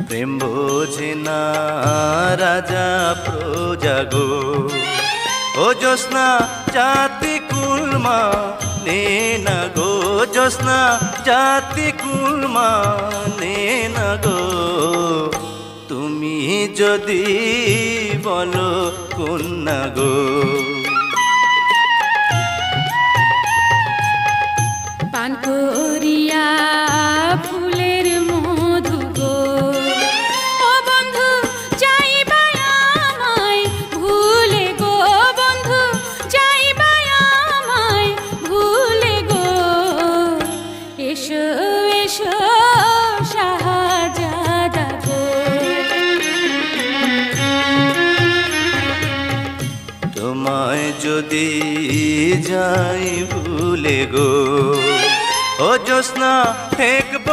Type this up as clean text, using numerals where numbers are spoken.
প্রেম বোঝে না রাজা প্রজা গো। ও জ্যোৎস্না জাতি কুলমা নে না গো, জ্যোৎস্না জাতি কুলমা নে না গো। তুমি যদি বলো কন্যা গো। পান করিয়া ফুলের মধু গো, ও বন্ধু যাইবা আমায় ভুলে গো, বন্ধু যাইবা আমায় ভুলে গো। এসো এসো শাহজাদা গো। তোমায় যদি যাই ভুলে গো, ও জ্যোৎস্না ঠেকব